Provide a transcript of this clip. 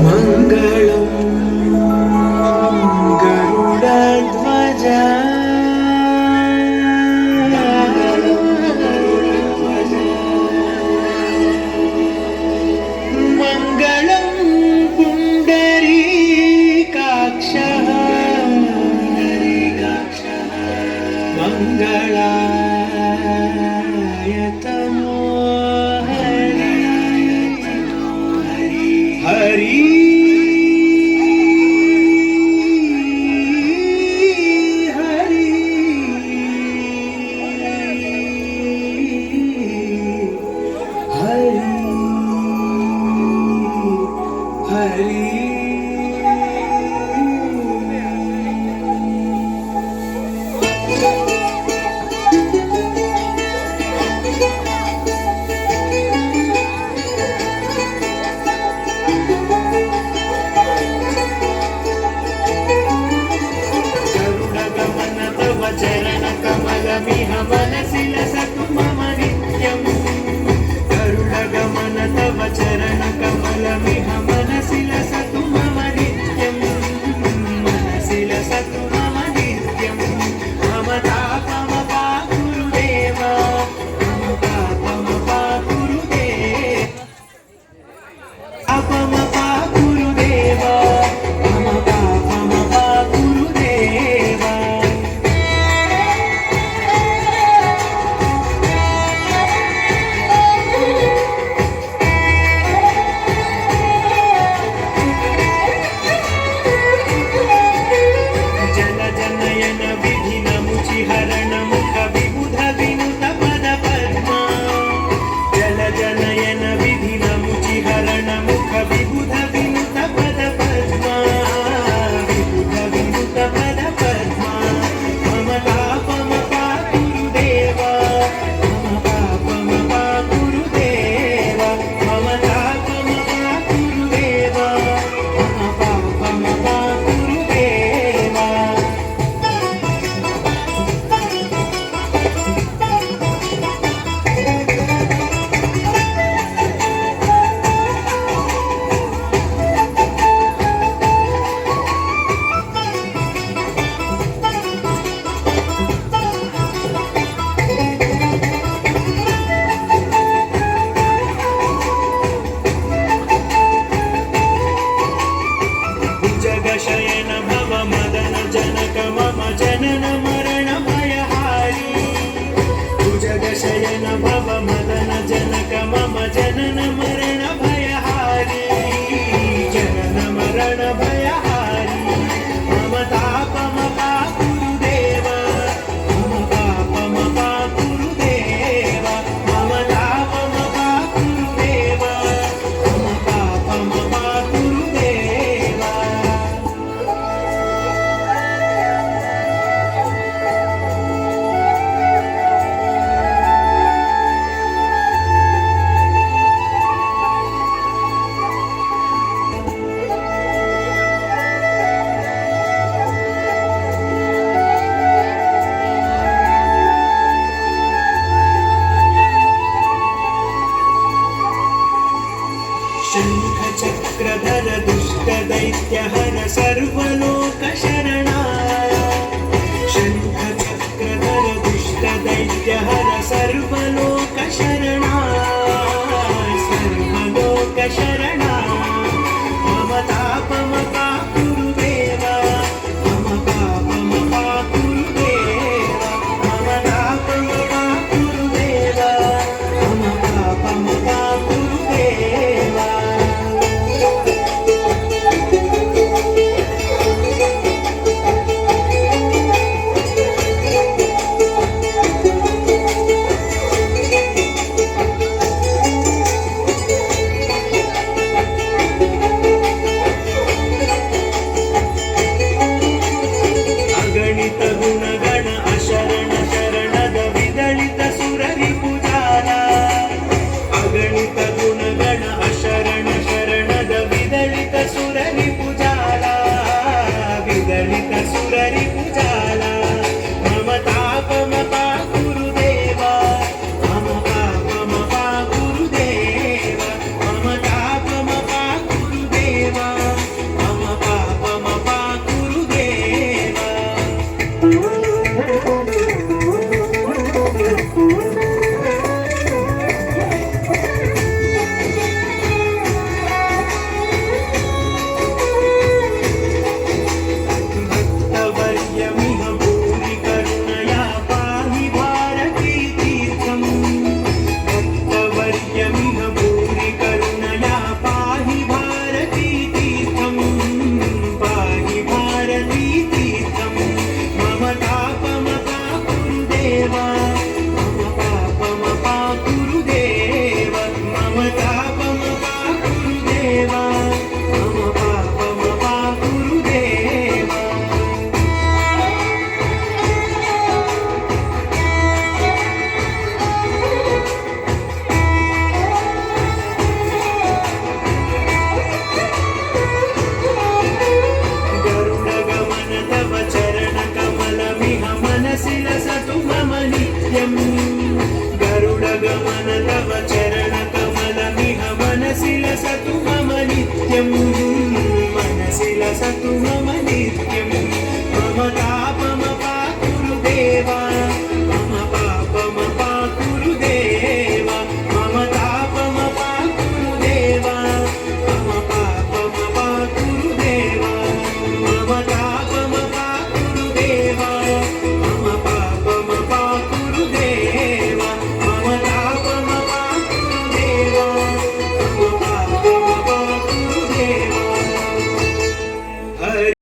मङ्गलं गरुडध्वज मङ्गलं पुण्डरीकाक्षः मङ्गलायतनो हरि चरण कमलमिह मनसि लसतु मम नित्यं गरुडगमन तव चरण कमलमिह मनसि लसतु मम नित्यं मनसि लसतु मम नित्यं मम तापमपा गुरुदेव मम तापमपा गुरुदेव तापमपा गुरुदेव मम तापमपा गुरुदेव हरण मुख विबुध विनुत पद पद्मा जल जनयन विधि नमुचि हरण मुख विबुध विनुत पद पद्मा विबुध विनुत पद पद्मा मम तापमपा गुरुदेव मम तापमपा गुरुदेव मम तापमपा गुरुदेव मम तापमपा गुरुदेव शयन भव मदन जनक मम जनन मरण भयहारी भुजग शयन भव मदन जनक मम जनन मरण भयहारी जनन मरण भयहारी मम तापमपा गुरुदेव मम तापमपा गुरुदेव मम तापमपा गुरुदेव मम तापमपा गुरुदेव शङ्खचक्रधर दुष्टदैत्यहर सर्वलोकशरणा शङ्खचक्रधर दुष्टदैत्यहर सर्वलोकशरणा सर्वलोकशरणा मम तापमपा गुरुदेव मम तापमपा गुरुदेव मम तापमपा गुरुदेव मम तापमपा गुरुदेव विलसतु